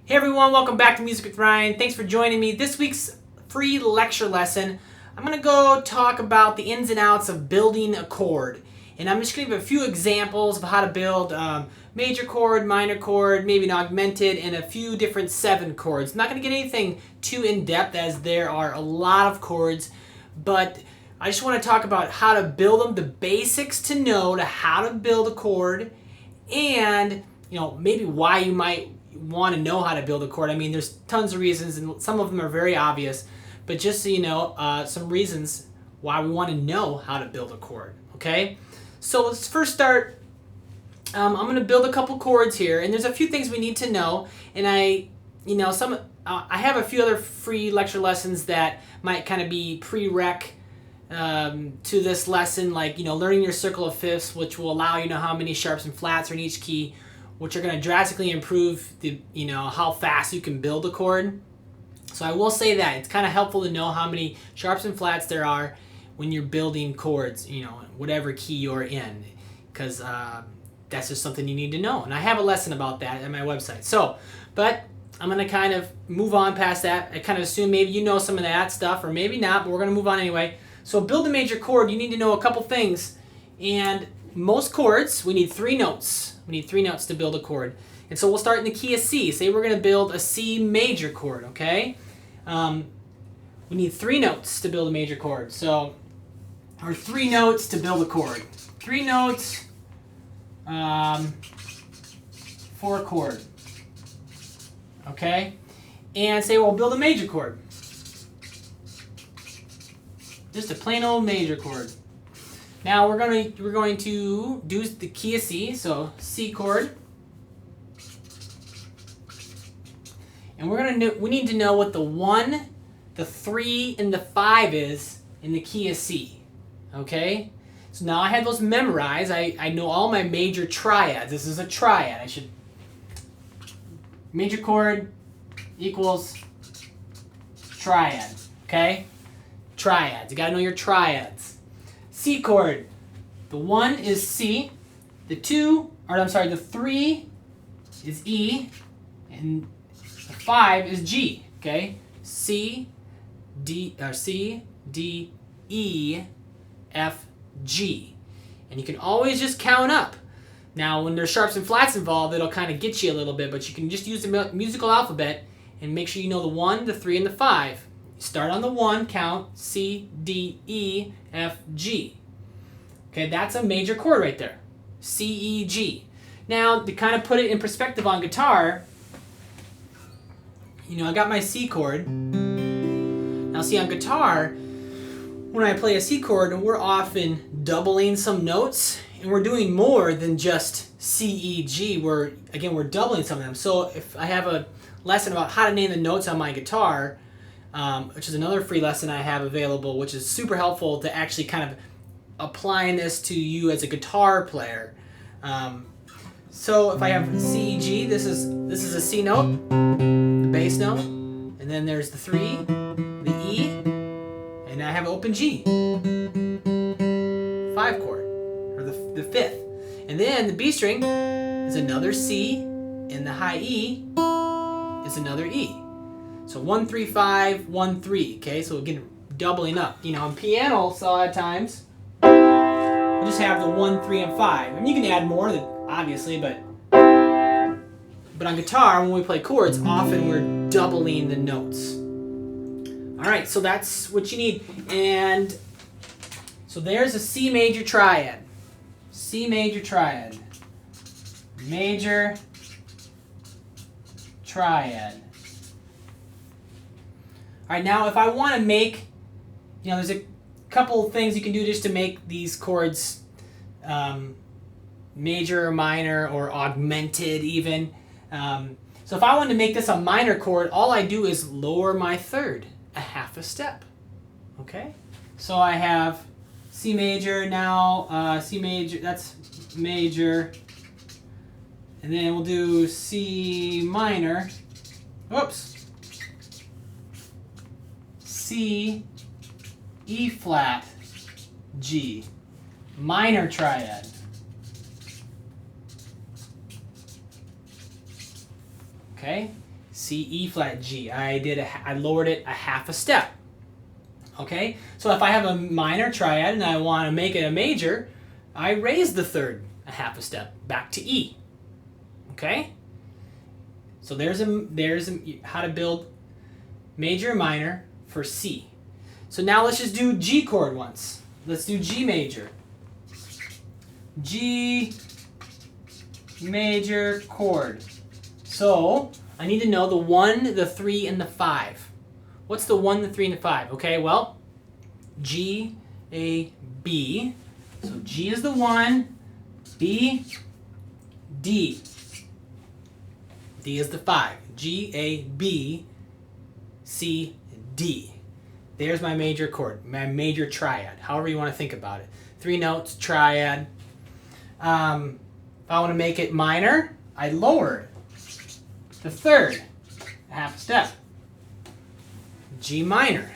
Hey everyone, welcome back to Music with Ryan. Thanks for joining me. This week's free lecture lesson, I'm going to go talk about the ins and outs of building a chord. And I'm just going to give a few examples of how to build major chord, minor chord, maybe an augmented, and a few different 7 chords. I'm not going to get anything too in-depth as there are a lot of chords, but I just want to talk about how to build them, the basics to know to how to build a chord, and maybe why you might want to know how to build a chord. I mean, there's tons of reasons, and some of them are very obvious, but just so you know, some reasons why we want to know how to build a chord. Okay, so let's first start. I'm going to build a couple chords here, and there's a few things we need to know. And I have a few other free lecture lessons that might kind of be prereq to this lesson, like learning your circle of fifths, which will allow you to know how many sharps and flats are in each key, which are going to drastically improve the how fast you can build a chord. So I will say that it's kind of helpful to know how many sharps and flats there are when you're building chords, whatever key you're in, because that's just something you need to know. And I have a lesson about that at my website. So, but I'm going to kind of move on past that. I kind of assume maybe you know some of that stuff, or maybe not, but we're going to move on anyway. So build a major chord, you need to know a couple things. And most chords, we need 3 notes. We need 3 notes to build a chord. And so we'll start in the key of C. Say we're going to build a C major chord, okay? We need 3 notes to build a major chord. So, or 3 notes to build a chord. 3 notes for a chord, okay? And say we'll build a major chord. Just a plain old major chord. Now we're going to do the key of C, so C chord, and we need to know what the 1, the 3, and the 5 is in the key of C. Okay, so now I have those memorized. I know all my major triads. This is a triad. Major chord equals triad. Okay, triads. You gotta know your triads. C chord. The 1 is C. The 3 is E, and the 5 is G. Okay, C, D, E, F, G, and you can always just count up. Now, when there's sharps and flats involved, it'll kind of get you a little bit, but you can just use the musical alphabet and make sure you know the 1, the 3, and the 5. Start on the 1, count C, D, E, F, G. Okay, that's a major chord right there. C, E, G. Now, to kind of put it in perspective on guitar, I got my C chord. Now, see, on guitar, when I play a C chord, we're often doubling some notes, and we're doing more than just C, E, G. We're doubling some of them. So if I have a lesson about how to name the notes on my guitar, which is another free lesson I have available, which is super helpful to actually kind of applying this to you as a guitar player. So if I have C, E, G, this is a C note, the bass note, and then there's the 3, the E, and I have open G, 5 chord, or the 5th, and then the B string is another C, and the high E is another E. So 1, 3, 5, 1, 3. Okay, so again, doubling up. On piano, so a lot of times we just have the 1, 3, and 5. I mean, you can add more, obviously, but on guitar, when we play chords, often we're doubling the notes. All right, so that's what you need. And so there's a C major triad. C major triad. Major triad. All right, now if I want to make, there's a couple of things you can do just to make these chords major or minor or augmented even. So if I wanted to make this a minor chord, all I do is lower my 3rd a half a step. Okay? So I have C major now, C major, that's major. And then we'll do C minor. Whoops. C, E flat, G. Minor triad. Okay? C, E flat, G. I lowered it a half a step. Okay, so if I have a minor triad and I want to make it a major, I raise the third a half a step back to E. Okay, so there's how to build major and minor for C. So now let's just do G chord once. Let's do G major. G major chord. So I need to know the 1, the 3, and the 5. What's the 1, the 3, and the 5? Okay, well, G, A, B. So G is the 1, B, D. D is the 5. G, A, B, C, D. There's my major chord, my major triad, however you want to think about it. 3 notes, triad. If I want to make it minor, I lower the third a half step. G minor.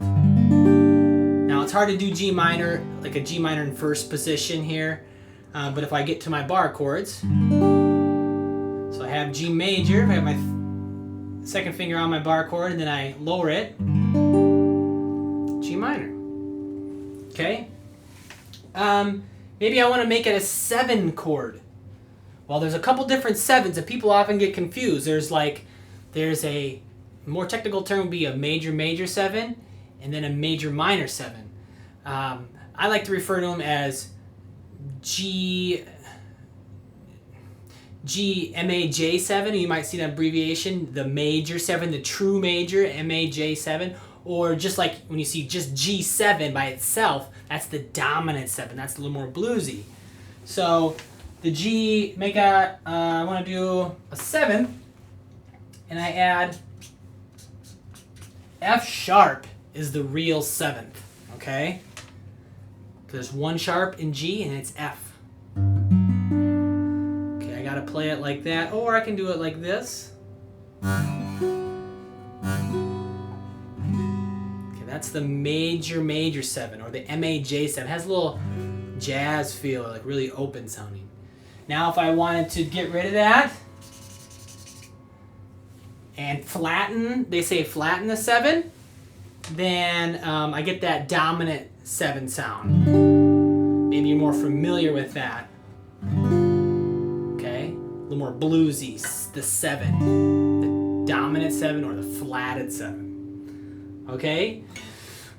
Now it's hard to do G minor, like a G minor in first position here, but if I get to my bar chords, so I have G major, if I have my second finger on my bar chord and then I lower it, G minor. Okay? Maybe I want to make it a 7 chord. Well, there's a couple different 7s and people often get confused. There's a more technical term would be a major 7 and then a major minor 7. I like to refer to them as MAJ7. You might see that abbreviation, the major 7, the true major, MAJ7. Or just like when you see just G7 by itself, that's the dominant 7. That's a little more bluesy. So the G, I want to do a 7, and I add F sharp is the real 7th, okay? There's 1 sharp in G and it's F. Okay, I gotta play it like that, or I can do it like this. Okay, that's the major 7, or the MAJ7. It has a little jazz feel, like really open sounding. Now if I wanted to get rid of that and flatten, they say flatten the 7, then I get that dominant 7 sound. Maybe you're more familiar with that. Okay? A little more bluesy, the 7. The dominant 7 or the flatted 7. Okay?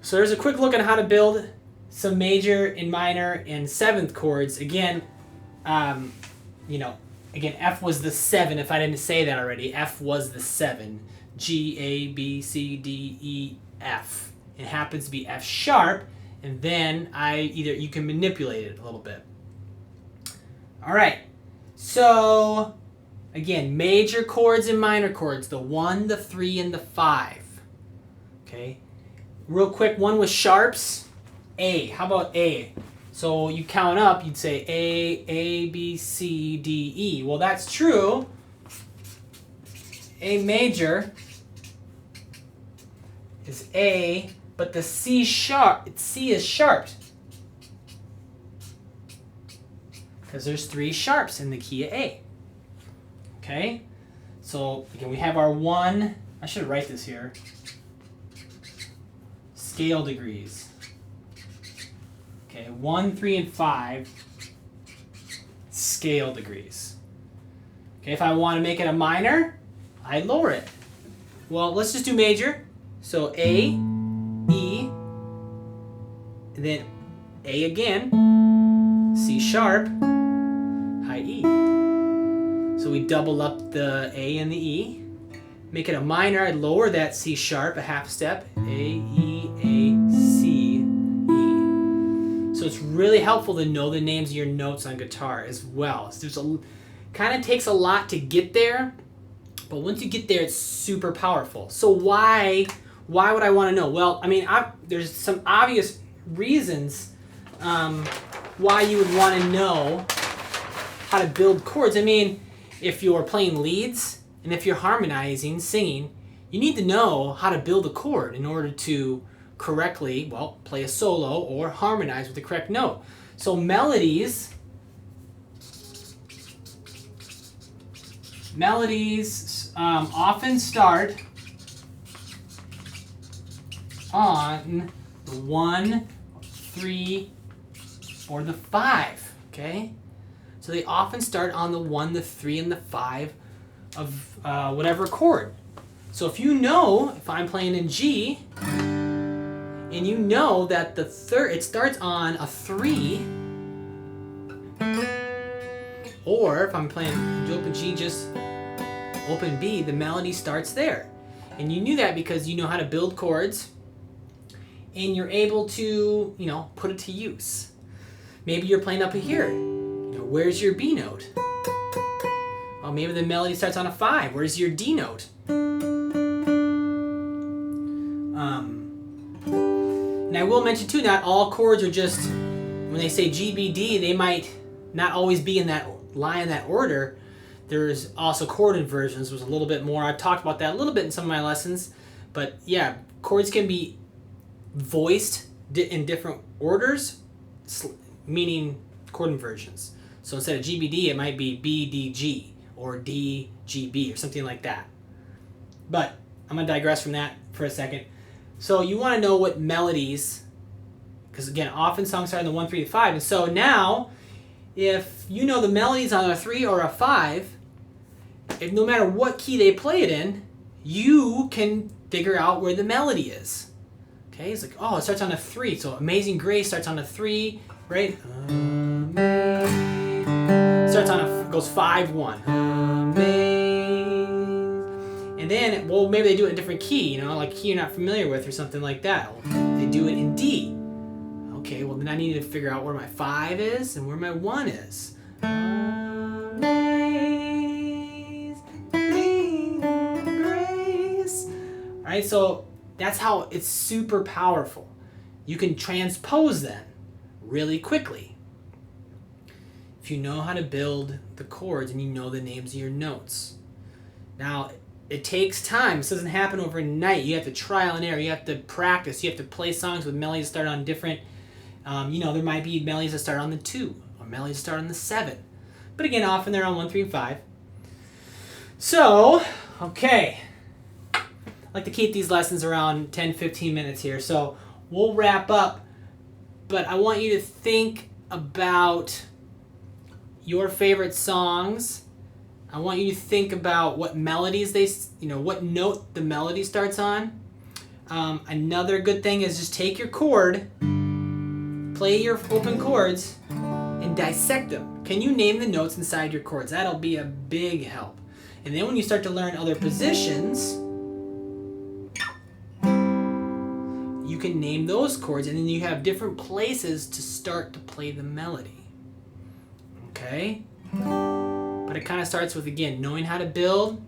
So there's a quick look at how to build some major and minor and 7th chords. Again, F was the 7. If I didn't say that already, F was the 7. G, A, B, C, D, E, F. It happens to be F sharp, and then you can manipulate it a little bit. All right. So again, major chords and minor chords, the 1, the 3, and the 5. Okay. Real quick, one with sharps. A. How about A? So you count up, you'd say A, B, C, D, E. Well, that's true. A major is A, but the C is sharped. Because there's 3 sharps in the key of A. Okay? So again, we have our 1, I should write this here, scale degrees. Okay, 1, 3, and 5 scale degrees. Okay, if I want to make it a minor, I lower it. Well, let's just do major. So A, E, and then A again, C sharp, high E. So we double up the A and the E. Make it a minor, I lower that C sharp a half step. A, E, A, C, E. So it's really helpful to know the names of your notes on guitar as well. So kind of takes a lot to get there, but once you get there, it's super powerful. So why would I want to know? Well, I mean, there's some obvious reasons why you would want to know how to build chords. I mean, if you're playing leads and if you're harmonizing, singing, you need to know how to build a chord in order to correctly, well, play a solo or harmonize with the correct note. So melodies melodies often start on the 1, 3, or the 5, okay? So they often start on the 1, the 3, and the 5 of whatever chord. So if you know, if I'm playing in G, and you know that the third, it starts on a 3, or if I'm playing open G, just open B, the melody starts there. And you knew that because you know how to build chords, and you're able to, you know, put it to use. Maybe you're playing up here. You know, where's your B note? Oh, maybe the melody starts on a 5. Where's your D note? And I will mention too, not all chords are just, when they say G, B, D, they might not always be in that line, in that order. There's also chord inversions, which was a little bit more. I've talked about that a little bit in some of my lessons. But yeah, chords can be voiced in different orders, meaning chord inversions. So instead of G, B, D, it might be B, D, G, or D, G, B, or something like that. But I'm going to digress from that for a second. So you want to know what melodies, because again, often songs start in the 1, 3, 5. And so now, if you know the melodies on a 3 or a 5, if no matter what key they play it in, you can figure out where the melody is. Okay, it's like, oh, it starts on a 3. So Amazing Grace starts on a 3, right? Starts on a, goes 5, 1. And then, well, maybe they do it in a different key, you know, like a key you're not familiar with or something like that. They do it in D. Okay, well then I need to figure out where my 5 is and where my 1 is. Amazing Grace. All right, so that's how it's super powerful. You can transpose them really quickly if you know how to build the chords and you know the names of your notes. Now, it takes time. This doesn't happen overnight. You have to trial and error. You have to practice. You have to play songs with melodies that start on different, you know, there might be melodies that start on the 2 or melodies that start on the 7. But again, often they're on 1, 3, and 5. So, okay. I like to keep these lessons around 10, 15 minutes here. So we'll wrap up. But I want you to think about your favorite songs. I want you to think about what melodies they, you know, what note the melody starts on. Another good thing is just take your chord, play your open chords, and dissect them. Can you name the notes inside your chords? That'll be a big help. And then when you start to learn other positions, you can name those chords, and then you have different places to start to play the melody. Okay? But it kind of starts with, again, knowing how to build,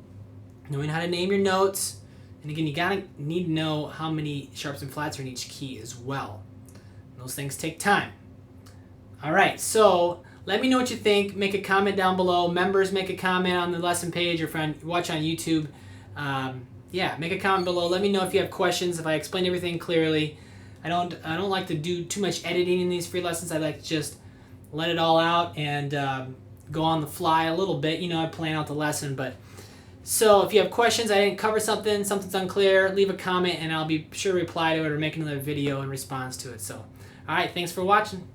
knowing how to name your notes, and again, you need to know how many sharps and flats are in each key as well. Those things take time. All right, so let me know what you think. Make a comment down below. Members, make a comment on the lesson page, or if you watch on YouTube, yeah, make a comment below. Let me know if you have questions, if I explained everything clearly. I don't like to do too much editing in these free lessons. I like to just let it all out and go on the fly a little bit. You know, I plan out the lesson, but so if you have questions, I didn't cover something's unclear, leave a comment and I'll be sure to reply to it or make another video in response to it. So, all right, thanks for watching.